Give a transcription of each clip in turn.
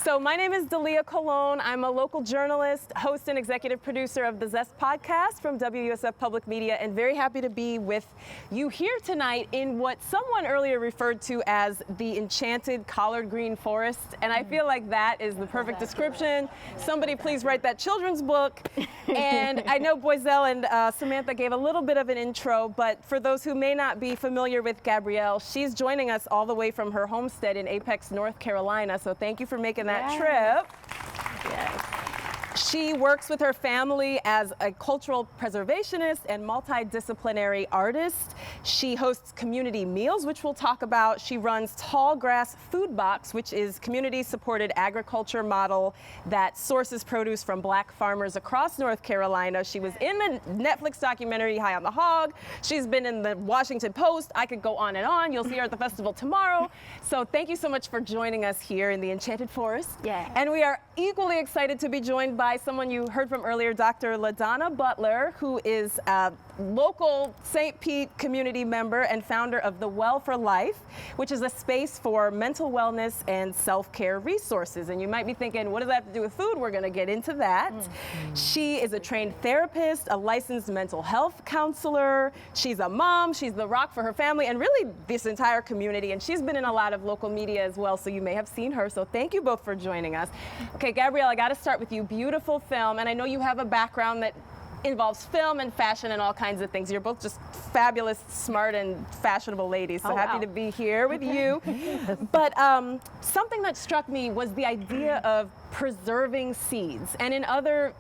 So my name is Dalia Colón. I'm a local journalist, host and executive producer of the Zest podcast from WUSF Public Media, and very happy to be with you here tonight in what someone earlier referred to as the enchanted collard green forest. And I feel like that is the perfect description. Somebody please write that children's book. And I know Boyzell and Samantha gave a little bit of an intro, but for those who may not be familiar with Gabrielle, she's joining us all the way from her homestead in Apex, North Carolina. So thank you for making that trip. Yes. She works with her family as a cultural preservationist and multidisciplinary artist. She hosts community meals, which we'll talk about. She runs Tall Grass Food Box, which is community-supported agriculture model that sources produce from Black farmers across North Carolina. She was in the Netflix documentary High on the Hog. She's been in the Washington Post. I could go on and on. You'll see her at the festival tomorrow. So thank you so much for joining us here in the Enchanted Forest. Yeah. And we are equally excited to be joined by someone you heard from earlier, Dr. LaDonna Butler, who is a local St. Pete community member and founder of The Well for Life, which is a space for mental wellness and self-care resources. And you might be thinking, what does that have to do with food? We're going to get into that. She is a trained therapist, a licensed mental health counselor. She's a mom. She's the rock for her family and really this entire community. And she's been in a lot of local media as well, so you may have seen her. So thank you both for joining us. Okay, Gabrielle, I got to start with you. Beautiful film, and I know you have a background that involves film and fashion and all kinds of things. You're both just fabulous, smart, and fashionable ladies, so happy to be here with you. But something that struck me was the idea of preserving seeds. And in other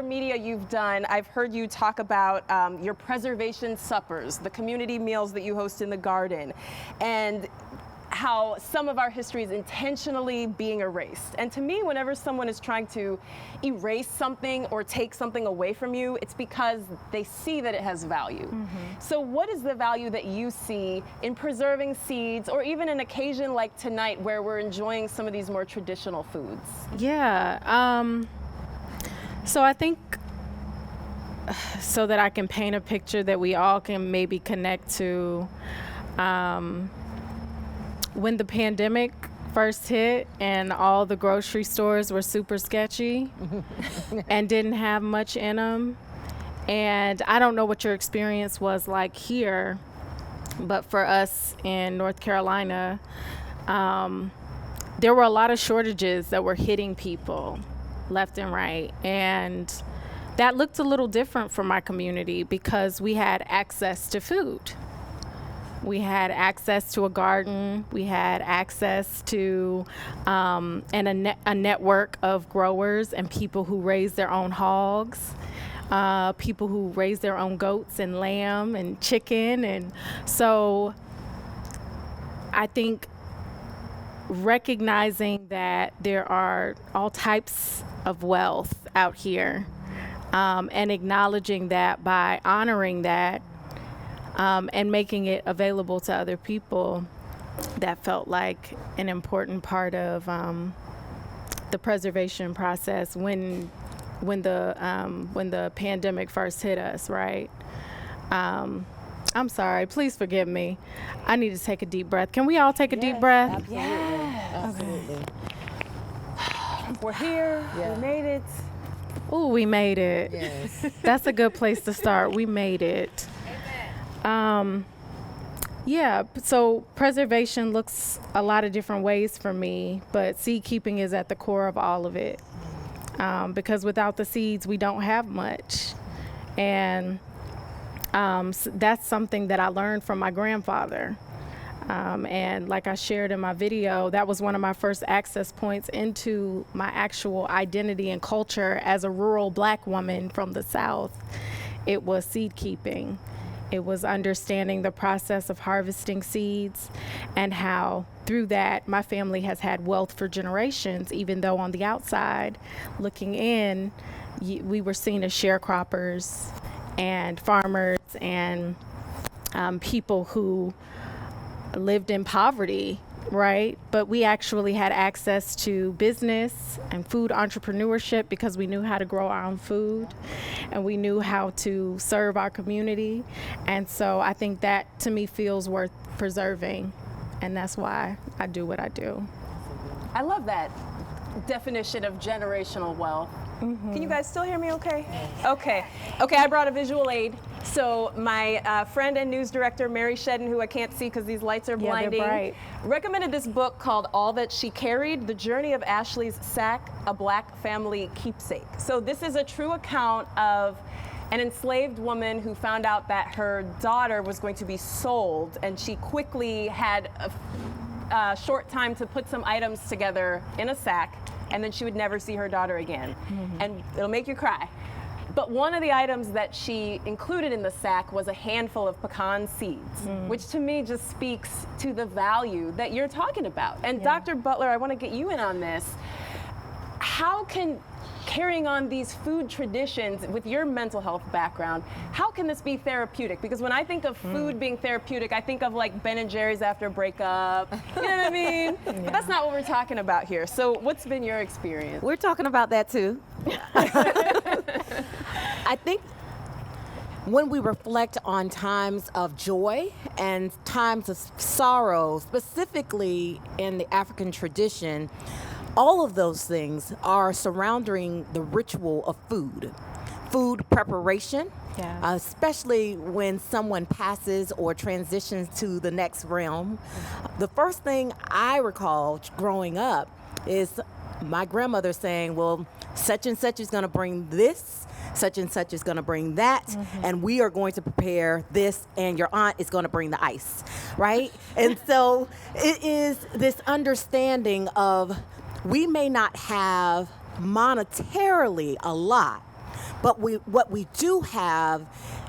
media you've done, I've heard you talk about your preservation suppers, the community meals that you host in the garden, and how some of our history is intentionally being erased. And to me, whenever someone is trying to erase something or take something away from you, it's because they see that it has value. So what is the value that you see in preserving seeds, or even an occasion like tonight where we're enjoying some of these more traditional foods? Yeah, so I think so that I can paint a picture that we all can maybe connect to, when the pandemic first hit and all the grocery stores were super sketchy and didn't have much in them. And I don't know what your experience was like here, but for us in North Carolina, there were a lot of shortages that were hitting people left and right. And that looked a little different for my community because we had access to food. We had access to a garden. We had access to a network of growers and people who raise their own hogs, people who raise their own goats and lamb and chicken. And so I think recognizing that there are all types of wealth out here, and acknowledging that by honoring that, and making it available to other people, that felt like an important part of the preservation process when the pandemic first hit us, right? I'm sorry, please forgive me. I need to take a deep breath. Can we all take a deep breath? Absolutely. Absolutely. We're here, we made it. Ooh, we made it. Yes. That's a good place to start. We made it. Yeah, so preservation looks a lot of different ways for me, but seed keeping is at the core of all of it. Because without the seeds, we don't have much. And so that's something that I learned from my grandfather. And like I shared in my video, that was one of my first access points into my actual identity and culture as a rural Black woman from the South. It was seed keeping. It was understanding the process of harvesting seeds and how through that my family has had wealth for generations, even though on the outside looking in, we were seen as sharecroppers and farmers and people who lived in poverty, right? But we actually had access to business and food entrepreneurship because we knew how to grow our own food and we knew how to serve our community. And so I think that to me feels worth preserving, and that's why I do what I do. I love that. definition of generational wealth. Can you guys still hear me okay? Okay. Okay, I brought a visual aid. So my friend and news director, Mary Shedden, who I can't see because these lights are blinding, bright. recommended this book called All That She Carried, The Journey of Ashley's Sack, a Black Family Keepsake. So this is a true account of an enslaved woman who found out that her daughter was going to be sold, and she quickly had a short time to put some items together in a sack, and then she would never see her daughter again. And it'll make you cry. But one of the items that she included in the sack was a handful of pecan seeds, which to me just speaks to the value that you're talking about. And Dr. Butler, I want to get you in on this. How can carrying on these food traditions with your mental health background, how can this be therapeutic? Because when I think of food being therapeutic, I think of like Ben and Jerry's after a breakup. You know what I mean? But that's not what we're talking about here. So what's been your experience? We're talking about that too. I think when we reflect on times of joy and times of sorrow, specifically in the African tradition, all of those things are surrounding the ritual of food. Food preparation, especially when someone passes or transitions to the next realm. The first thing I recall growing up is my grandmother saying, well, such and such is going to bring this, such and such is going to bring that, and we are going to prepare this, and your aunt is going to bring the ice, right? And so it is this understanding of we may not have monetarily a lot, but what we do have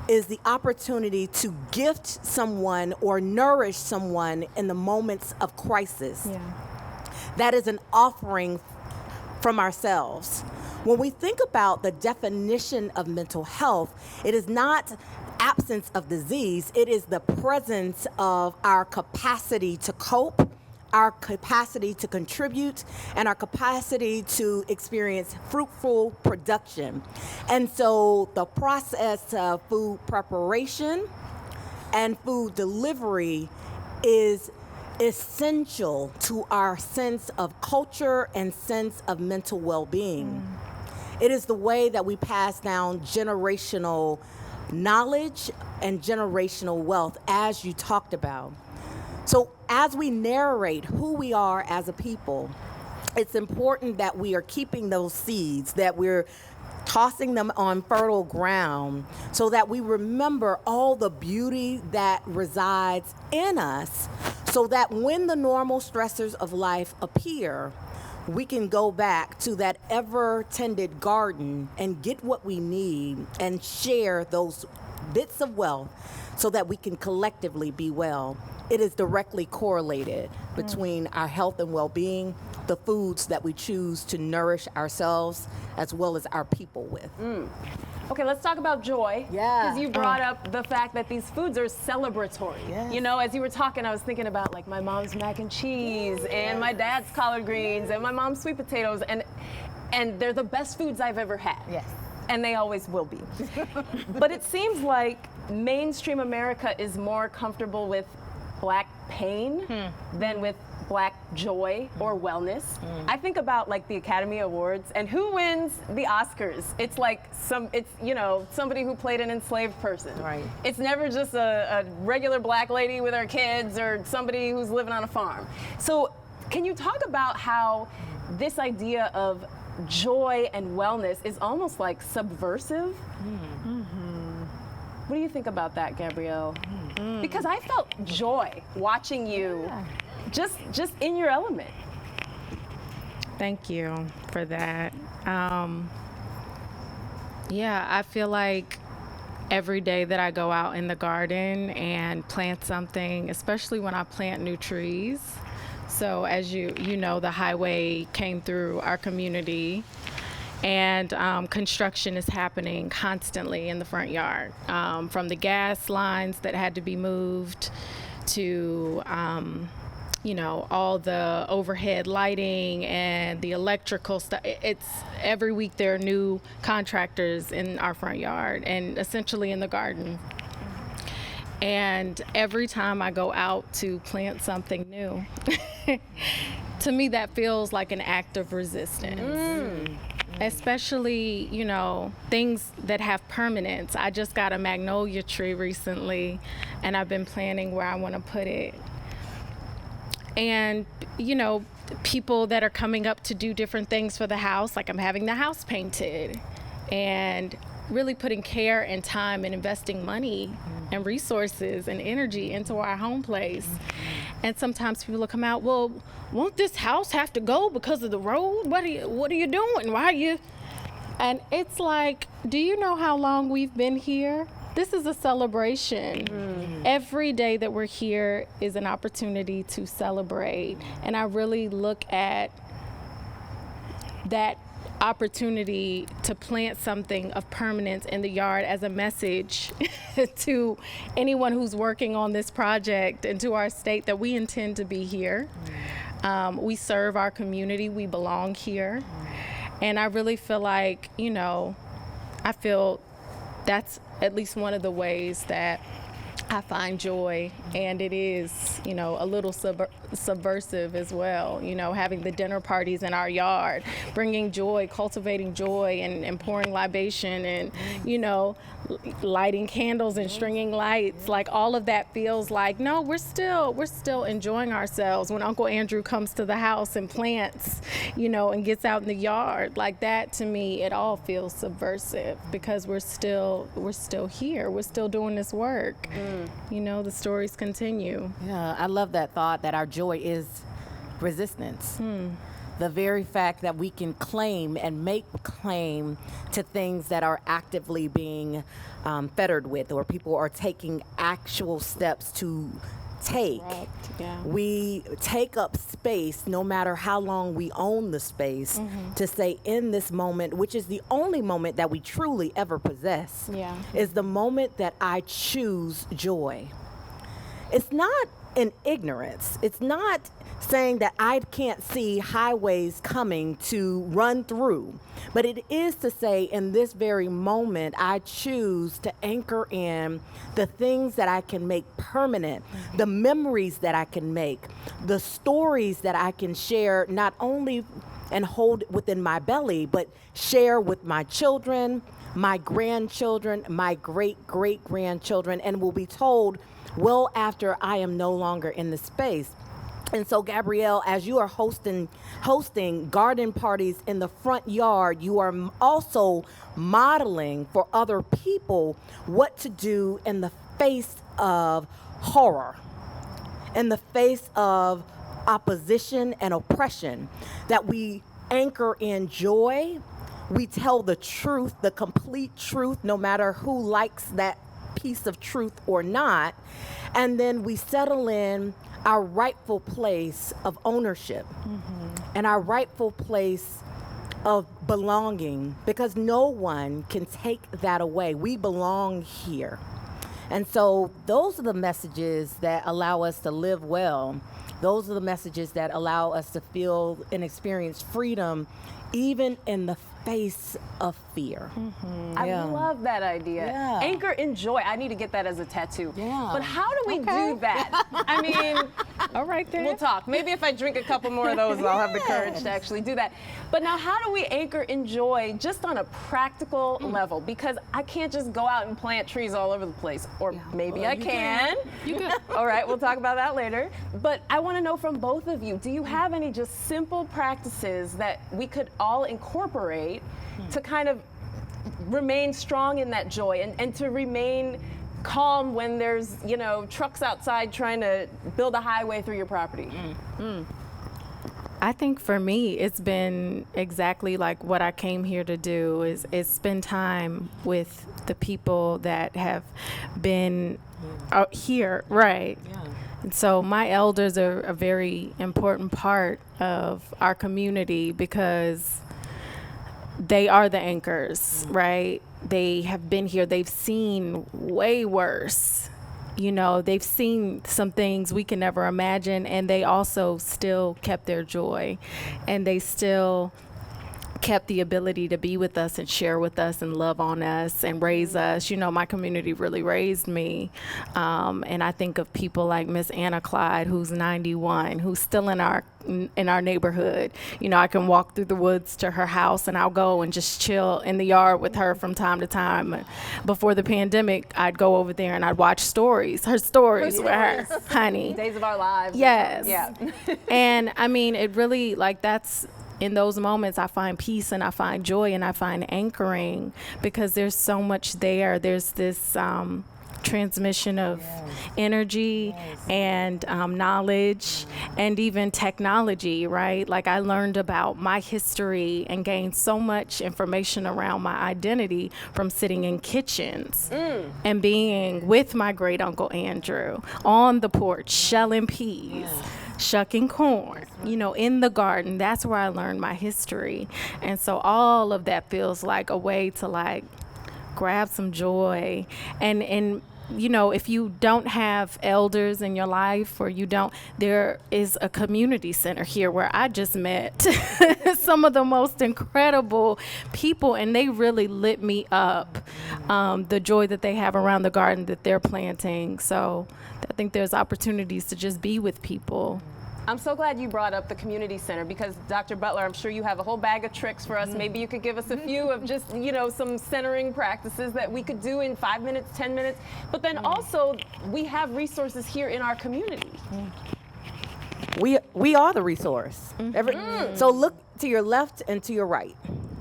is the opportunity to gift someone or nourish someone in the moments of crisis. That is an offering from ourselves. When we think about the definition of mental health, it is not absence of disease, it is the presence of our capacity to cope, our capacity to contribute, and our capacity to experience fruitful production. And so the process of food preparation and food delivery is essential to our sense of culture and sense of mental well-being. It is the way that we pass down generational knowledge and generational wealth, as you talked about. So as we narrate who we are as a people, it's important that we are keeping those seeds, that we're tossing them on fertile ground so that we remember all the beauty that resides in us, so that when the normal stressors of life appear, we can go back to that ever-tended garden and get what we need and share those bits of wealth so that we can collectively be well. It is directly correlated between our health and well-being, the foods that we choose to nourish ourselves as well as our people with. Okay, let's talk about joy. Yeah. Because you brought up the fact that these foods are celebratory. Yes. You know, as you were talking, I was thinking about like my mom's mac and cheese and my dad's collard greens and my mom's sweet potatoes, and they're the best foods I've ever had. Yes. And they always will be. But it seems like mainstream America is more comfortable with Black pain than with Black joy or wellness. I think about like the Academy Awards and who wins the Oscars. It's like somebody who played an enslaved person. Right. It's never just a regular Black lady with her kids or somebody who's living on a farm. So can you talk about how this idea of joy and wellness is almost like subversive? What do you think about that, Gabrielle? Because I felt joy watching you just in your element. Thank you for that. I feel like every day that I go out in the garden and plant something, especially when I plant new trees. So as you know, the highway came through our community, and construction is happening constantly in the front yard, from the gas lines that had to be moved to all the overhead lighting and the electrical stuff. It's every week there are new contractors in our front yard and essentially in the garden. And every time I go out to plant something new, to me, that feels like an act of resistance. Especially, you know, things that have permanence. I just got a magnolia tree recently, and I've been planning where I want to put it. And, you know, people that are coming up to do different things for the house, like I'm having the house painted, and really putting care and time and investing money and resources and energy into our home place. And sometimes people will come out, well, won't this house have to go because of the road? What are you doing? Why are you? And it's like, do you know how long we've been here? This is a celebration. Every day that we're here is an opportunity to celebrate. And I really look at that opportunity to plant something of permanence in the yard as a message to anyone who's working on this project and to our state that we intend to be here. We serve our community, we belong here. And I really feel like, you know, I feel that's at least one of the ways that I find joy, and it is, you know, a little subversive as well, you know, having the dinner parties in our yard, bringing joy, cultivating joy, and pouring libation, and, you know, lighting candles and stringing lights. Like, all of that feels like, no, we're still enjoying ourselves when Uncle Andrew comes to the house and plants, you know, and gets out in the yard. Like, that, to me, it all feels subversive because we're still here. We're still doing this work. You know, the stories continue. Yeah, I love that thought that our joy is resistance. The very fact that we can claim and make claim to things that are actively being fettered with, or people are taking actual steps to take. Correct, yeah. We take up space no matter how long we own the space to say in this moment, which is the only moment that we truly ever possess, is the moment that I choose joy. It's not in ignorance. It's not saying that I can't see highways coming to run through, but it is to say in this very moment, I choose to anchor in the things that I can make permanent, the memories that I can make, the stories that I can share, not only and hold within my belly, but share with my children, my grandchildren, my great-great-grandchildren, and will be told well after I am no longer in the space. And so, Gabrielle, as you are hosting garden parties in the front yard, you are also modeling for other people what to do in the face of horror, in the face of opposition and oppression, that we anchor in joy. We tell the truth, the complete truth, no matter who likes that piece of truth or not. And then we settle in our rightful place of ownership and our rightful place of belonging, because no one can take that away. We belong here. And so those are the messages that allow us to live well. Those are the messages that allow us to feel and experience freedom, even in the face of fear. I love that idea. Yeah. Anchor in joy. I need to get that as a tattoo. Yeah. But how do we do that? I mean, All right, then. we'll talk. Maybe if I drink a couple more of those, I'll have the courage to actually do that. But now, how do we anchor in joy just on a practical level? Because I can't just go out and plant trees all over the place. Or maybe I can. You good? All right, we'll talk about that later. But I want to know from both of you, do you have any just simple practices that we could all incorporate to kind of remain strong in that joy and to remain calm when there's, you know, trucks outside trying to build a highway through your property? I think for me, it's been exactly like what I came here to do, is spend time with the people that have been out here, right? And so my elders are a very important part of our community because they are the anchors, right? They have been here. They've seen way worse. You know, they've seen some things we can never imagine, and they also still kept their joy, and they still kept the ability to be with us and share with us and love on us and raise us. You know, my community really raised me. And I think of people like Miss Anna Clyde, who's 91, who's still in our neighborhood. You know, I can walk through the woods to her house and I'll go and just chill in the yard with her from time to time. Before the pandemic, I'd go over there and I'd watch her stories with her, honey. Days of our lives. Yes. Yeah. And I mean, it really, like, that's, in those moments, I find peace and I find joy and I find anchoring, because there's so much there. There's this transmission of energy and knowledge and even technology, right? Like, I learned about my history and gained so much information around my identity from sitting in kitchens and being with my great uncle Andrew on the porch, shelling peas. Shucking corn, you know, in the garden. That's where I learned my history. And so all of that feels like a way to, like, grab some joy. And you know, if you don't have elders in your life, or there is a community center here where I just met some of the most incredible people, and they really lit me up, the joy that they have around the garden that they're planting. So I think there's opportunities to just be with people. I'm so glad you brought up the community center, because Dr. Butler, I'm sure you have a whole bag of tricks for us. Maybe you could give us a few of just, you know, some centering practices that we could do in 5 minutes, 10 minutes. But then also, we have resources here in our community. We are the resource. So look to your left and to your right.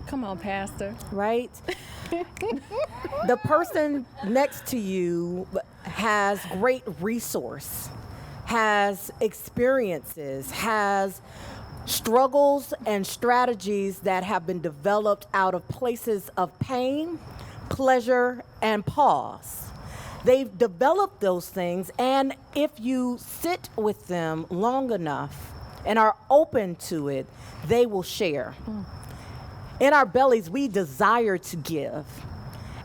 Come on, Pastor. Right? The person next to you has great resource, has experiences, has struggles and strategies that have been developed out of places of pain, pleasure, and pause. They've developed those things, and if you sit with them long enough and are open to it, they will share. In our bellies, we desire to give.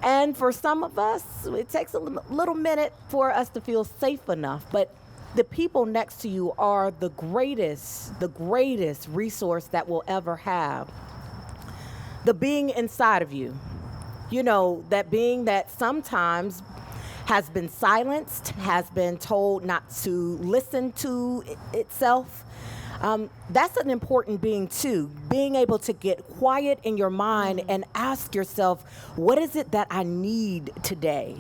And for some of us, it takes a little minute for us to feel safe enough, but the people next to you are the greatest resource that we'll ever have. The being inside of you, you know, that being that sometimes has been silenced, has been told not to listen to itself. That's an important being too, being able to get quiet in your mind and ask yourself, what is it that I need today?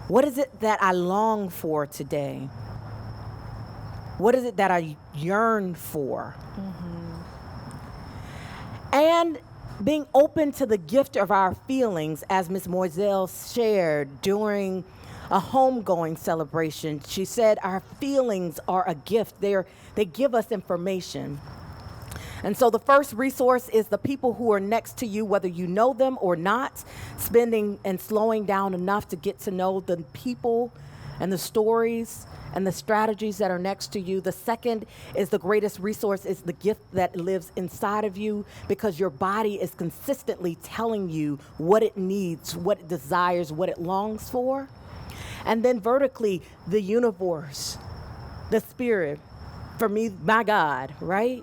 What is it that I long for today? What is it that I yearn for? And being open to the gift of our feelings, as Ms. Moiselle shared during a homegoing celebration. She said our feelings are a gift. They give us information. And so the first resource is the people who are next to you, whether you know them or not, spending and slowing down enough to get to know the people and the stories and the strategies that are next to you. The second is the greatest resource is the gift that lives inside of you, because your body is consistently telling you what it needs, what it desires, what it longs for. And then vertically, the universe, the spirit, for me, my God, right?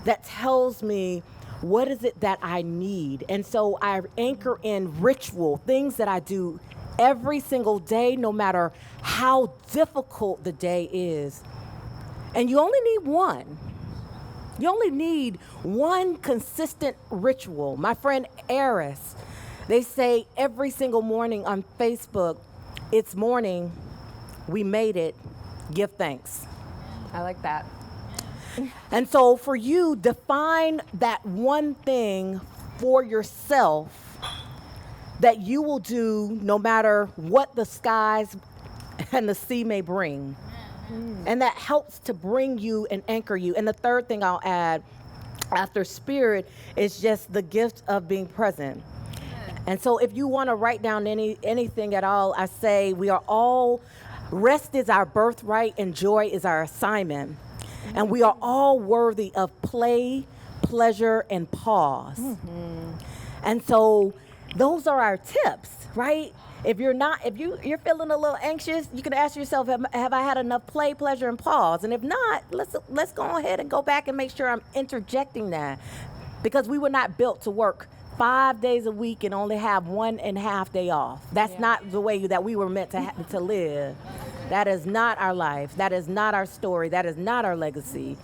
That tells me what is it that I need. And so I anchor in ritual, things that I do every single day, no matter how difficult the day is. And you only need one. You only need one consistent ritual. My friend Eris, they say every single morning on Facebook, it's morning, we made it, give thanks. I like that. And so for you, define that one thing for yourself that you will do no matter what the skies and the sea may bring. And that helps to bring you and anchor you. And the third thing I'll add after spirit is just the gift of being present. And so if you want to write down anything at all, I say we are all, rest is our birthright and joy is our assignment. And we are all worthy of play, pleasure, and pause. And so those are our tips, right? If you're feeling a little anxious, you can ask yourself, have I had enough play, pleasure, and pause? And if not, let's go ahead and go back and make sure I'm interjecting that, because we were not built to work 5 days a week and only have 1.5 days off. That's not the way that we were meant to live. That is not our life. That is not our story. That is not our legacy.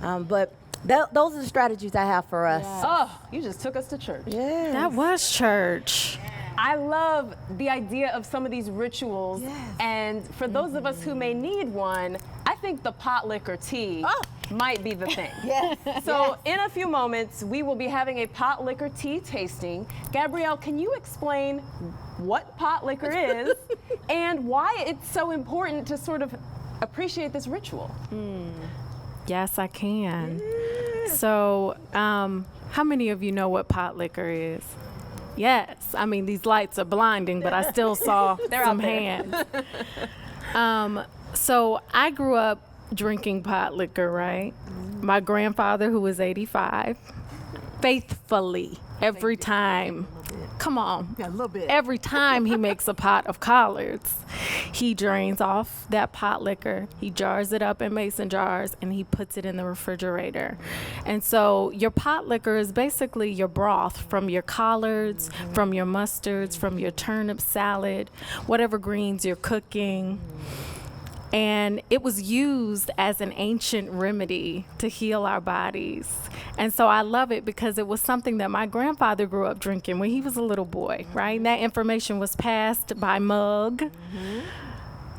But those are the strategies I have for us. Oh, you just took us to church. Yes. That was church. I love the idea of some of these rituals. Yes. And for those of us who may need one, I think the pot liquor tea might be the thing. Yes. So in a few moments, we will be having a pot liquor tea tasting. Gabrielle, can you explain what pot liquor is and why it's so important to sort of appreciate this ritual? Yes, I can. So, how many of you know what pot liquor is? Yes. I mean, these lights are blinding, but I still saw some hands. So I grew up drinking pot liquor, right? My grandfather, who was 85, faithfully every time. Come on. Yeah, a little bit. Every time he makes a pot of Collards, he drains off that pot liquor, he jars it up in mason jars, and he puts it in the refrigerator. And so your pot liquor is basically your broth from your collards, from your mustards, from your turnip salad, whatever greens you're cooking. And it was used as an ancient remedy to heal our bodies. And so I love it because it was something that my grandfather grew up drinking when he was a little boy, right? And that information was passed by mug.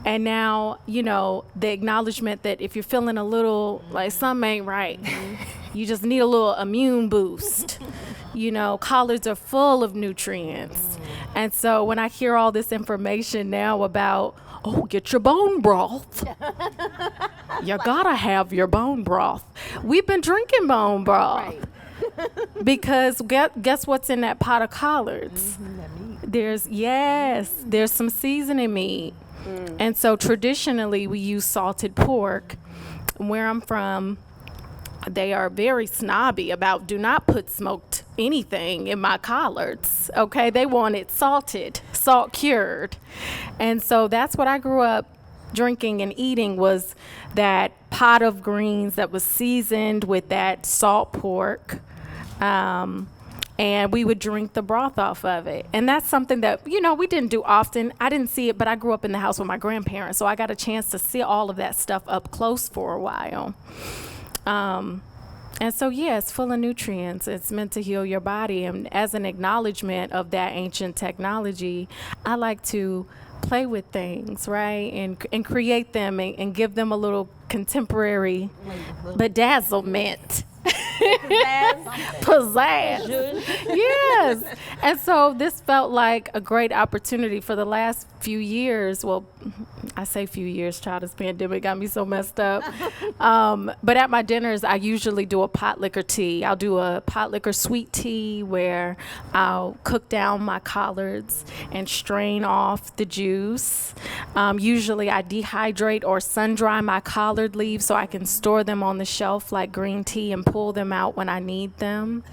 And now, you know, the acknowledgement that if you're feeling a little like something ain't right, you just need a little immune boost. You know, collards are full of nutrients. And so when I hear all this information now about, oh, get your bone broth. You gotta have your bone broth. We've been drinking bone broth. Right. Because guess what's in that pot of collards? There's some seasoning meat. And so traditionally we use salted pork. Where I'm from, they are very snobby about do not put smoked anything in my collards. Okay, they want it salted, salt cured. And so that's what I grew up drinking and eating, was that pot of greens that was seasoned with that salt pork. And we would drink the broth off of it. And that's something that, you know, we didn't do often. I didn't see it, but I grew up in the house with my grandparents, so I got a chance to see all of that stuff up close for a while. And so, yeah, it's full of nutrients. It's meant to heal your body. And as an acknowledgement of that ancient technology, I like to play with things, right? And create them and give them a little contemporary bedazzlement. Pizzazz. Yes. And so this felt like a great opportunity for the last few years. Well, I say few years, child, this pandemic got me so messed up. But at my dinners, I usually do a pot liquor tea. I'll do a pot liquor sweet tea where I'll cook down my collards and strain off the juice. Usually I dehydrate or sun dry my collard leaves so I can store them on the shelf like green tea and pull them out when I need them.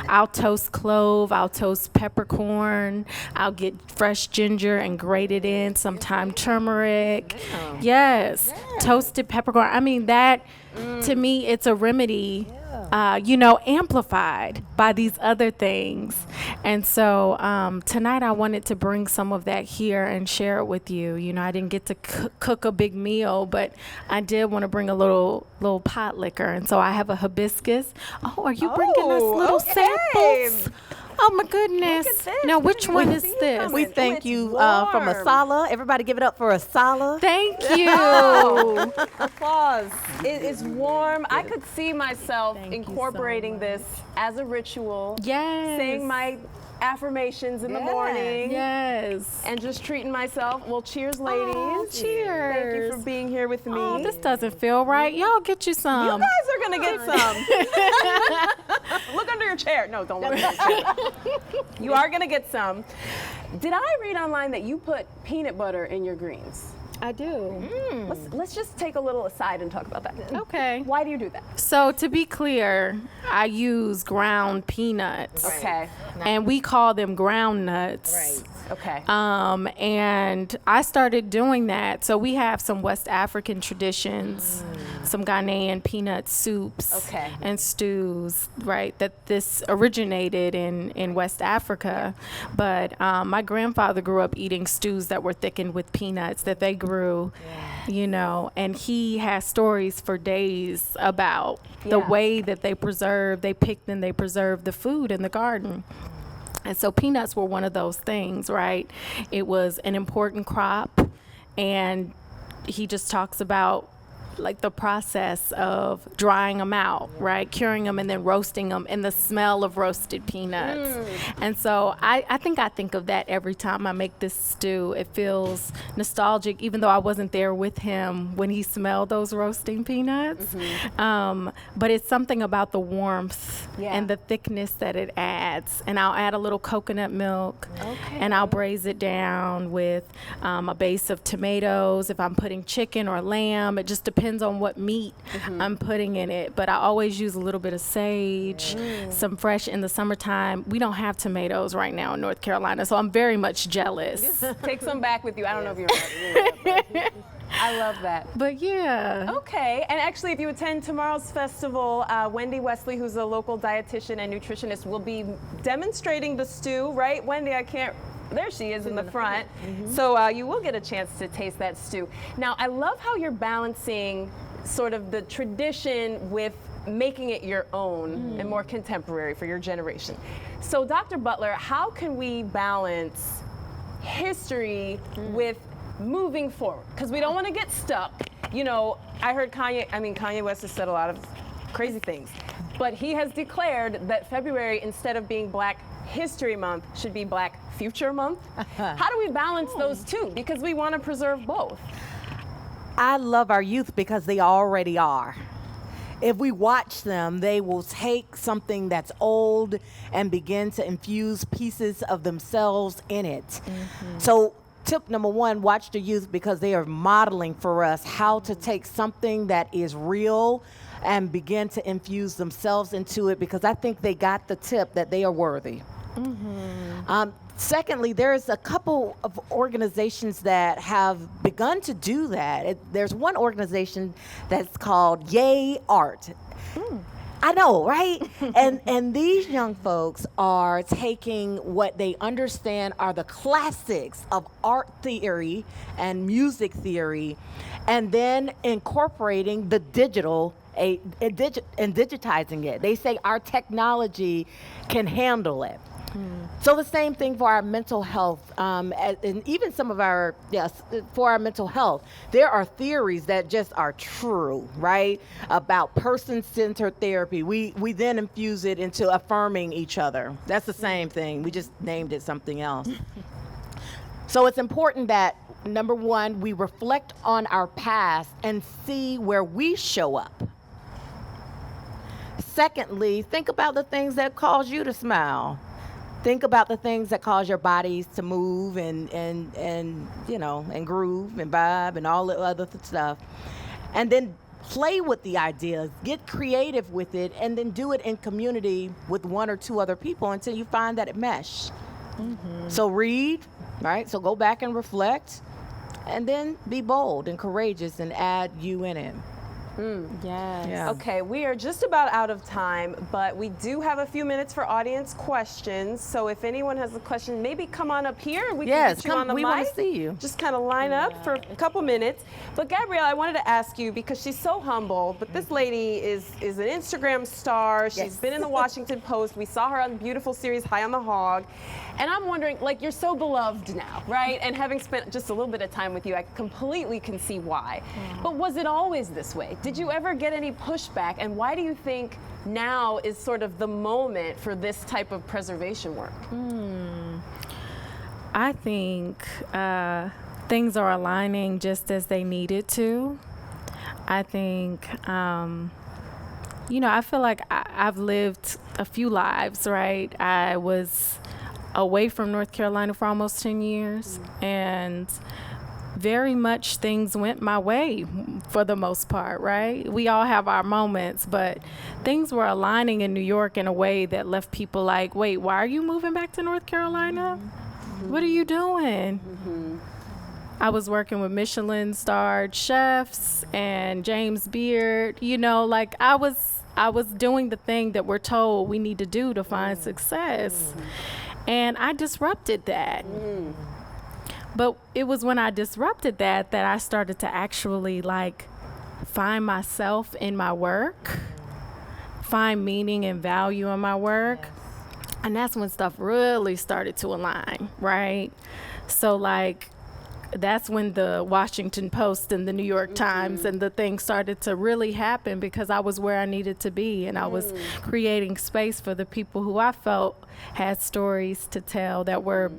I'll toast clove, I'll toast peppercorn, I'll get fresh ginger and grate it in, sometime turmeric. Yes, toasted peppercorn. I mean, that to me, it's a remedy, amplified by these other things. And so tonight I wanted to bring some of that here and share it with you. You know, I didn't get to cook a big meal, but I did want to bring a little pot liquor. And so I have a hibiscus. Oh, are you bringing us little samples? Oh my goodness. Now, which one is this? We thank you from Asala. Everybody give it up for Asala. Thank you. Applause. It is warm. I could see myself incorporating this as a ritual. Yes. Saying my affirmations in the morning. Yes. And just treating myself. Well, cheers, ladies. Oh, cheers. Thank you for being here with me. Oh, this doesn't feel right. Y'all get you some. You guys are going to get some. Look under your chair. No, don't look under your chair. You are going to get some. Did I read online that you put peanut butter in your greens? I do. Let's just take a little aside and talk about that. Okay. Why do you do that? So to be clear, I use ground peanuts. Okay. and we call them ground nuts. Right. Okay. And I started doing that. So we have some West African traditions, some Ghanaian peanut soups Okay. and stews, right? That this originated in West Africa. But my grandfather grew up eating stews that were thickened with peanuts that they grew, you know, and he has stories for days about the Yeah. way that they picked and they preserved the food in the garden. And so peanuts were one of those things, right? It was an important crop, and he just talks about like the process of drying them out, right? Curing them and then roasting them, and the smell of roasted peanuts. And so I think of that every time I make this stew. It feels nostalgic, even though I wasn't there with him when he smelled those roasting peanuts. But it's something about the warmth and the thickness that it adds. And I'll add a little coconut milk, and I'll braise it down with a base of tomatoes. If I'm putting chicken or lamb, it just depends on what meat I'm putting in it. But I always use a little bit of sage, some fresh in the summertime. We don't have tomatoes right now in North Carolina, so I'm very much jealous. Take some back with you. I don't know if you're ready. I love that. But yeah. Okay, and actually if you attend tomorrow's festival, Wendy Wesley, who's a local dietitian and nutritionist, will be demonstrating the stew, right? Wendy, there she is in the front. So you will get a chance to taste that stew. Now, I love how you're balancing sort of the tradition with making it your own and more contemporary for your generation. So Dr. Butler, how can we balance history with moving forward? Because we don't want to get stuck. You know, I heard Kanye West has said a lot of crazy things, but he has declared that February, instead of being Black History Month, should be Black Future Month. How do we balance those two? Because we want to preserve both. I love our youth because they already are. If we watch them, they will take something that's old and begin to infuse pieces of themselves in it. So tip number one, watch the youth, because they are modeling for us how to take something that is real and begin to infuse themselves into it, because I think they got the tip that they are worthy. Secondly, there's a couple of organizations that have begun to do that. There's one organization that's called Yay Art. I know, right? and these young folks are taking what they understand are the classics of art theory and music theory, and then incorporating the digital and digitizing it. They say our technology can handle it. So the same thing for our mental health, and even some of our, for our mental health, there are theories that just are true, right? About person-centered therapy. We then infuse it into affirming each other. That's the same thing. We just named it something else. So it's important that, number one, we reflect on our past and see where we show up. Secondly, think about the things that cause you to smile. Think about the things that cause your bodies to move and you know, and groove and vibe and all the other stuff. And then play with the ideas, get creative with it, and then do it in community with one or two other people until you find that it mesh. So read, right? So go back and reflect, and then be bold and courageous and add you in it. Yes. Yeah. Okay, we are just about out of time, but we do have a few minutes for audience questions. So if anyone has a question, maybe come on up here and we can get you on the we mic. want to see you. Just kind of line up for a couple minutes. But Gabrielle, I wanted to ask you, because she's so humble, but this lady is an Instagram star. She's been in the Washington Post. We saw her on the beautiful series High on the Hog. And I'm wondering, like, you're so beloved now, right? And having spent just a little bit of time with you, I completely can see why. But was it always this way? Did you ever get any pushback? And why do you think now is sort of the moment for this type of preservation work? I think things are aligning just as they needed to. I think, you know, I feel like I've lived a few lives, right? I was away from North Carolina for almost 10 years. And very much things went my way for the most part, right? We all have our moments, but things were aligning in New York in a way that left people like, wait, why are you moving back to North Carolina? What are you doing? I was working with Michelin-starred chefs and James Beard, you know, like I was doing the thing that we're told we need to do to find success. And I disrupted that. But it was when I disrupted that I started to actually like find myself in my work, find meaning and value in my work. And that's when stuff really started to align, right? So like, that's when the Washington Post and the New York Times and the thing started to really happen, because I was where I needed to be, and I was creating space for the people who I felt had stories to tell that were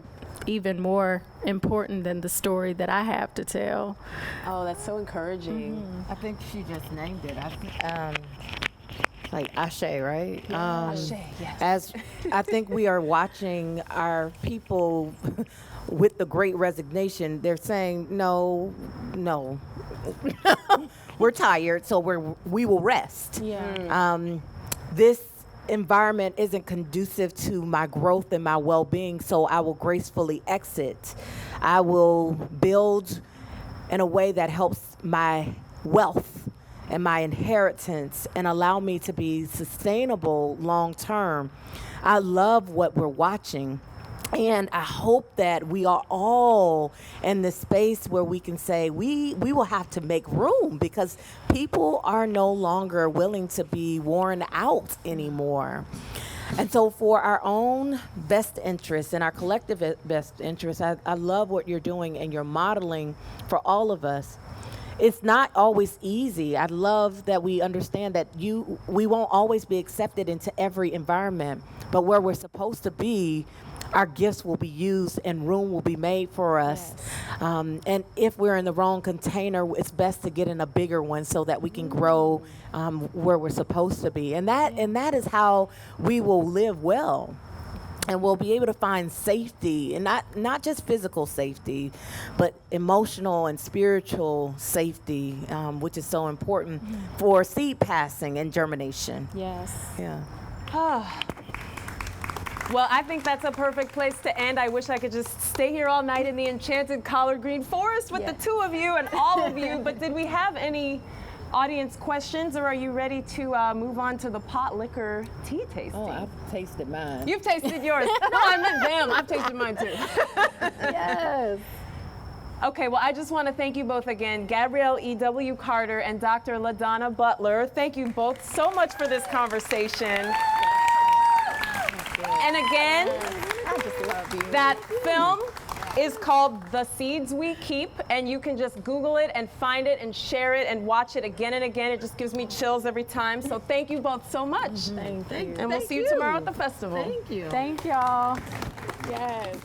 even more important than the story that I have to tell. Oh, that's so encouraging. I think she just named it. Like Ashe, right? Ashe, yes. As I think we are watching our people with the great resignation, they're saying, no, we're tired, so we will rest. This environment isn't conducive to my growth and my well-being, so I will gracefully exit. I will build in a way that helps my wealth and my inheritance and allow me to be sustainable long term. I love what we're watching. And I hope that we are all in the space where we can say we will have to make room, because people are no longer willing to be worn out anymore. And so for our own best interest and our collective best interest, I love what you're doing and you're modeling for all of us. It's not always easy. I love that we understand that we won't always be accepted into every environment, but where we're supposed to be, our gifts will be used and room will be made for us. And if we're in the wrong container, it's best to get in a bigger one so that we can grow where we're supposed to be. And that is how we will live well. And we'll be able to find safety, and not just physical safety, but emotional and spiritual safety, which is so important for seed passing and germination. Yes. Yeah. Well, I think that's a perfect place to end. I wish I could just stay here all night in the enchanted collard green forest with the two of you and all of you. But did we have any audience questions, or are you ready to move on to the pot liquor tea tasting? Oh, I've tasted mine. You've tasted yours. No, I meant them. I've tasted mine too. Yes. Okay, well, I just want to thank you both again, Gabrielle E.W. Carter and Dr. LaDonna Butler. Thank you both so much for this conversation. And again, I just love you. that film is called The Seeds We Keep, and you can just Google it and find it and share it and watch it again and again. It just gives me chills every time. So thank you both so much. Thank you. And we'll see you tomorrow at the festival. Thank you. Thank y'all. Yes.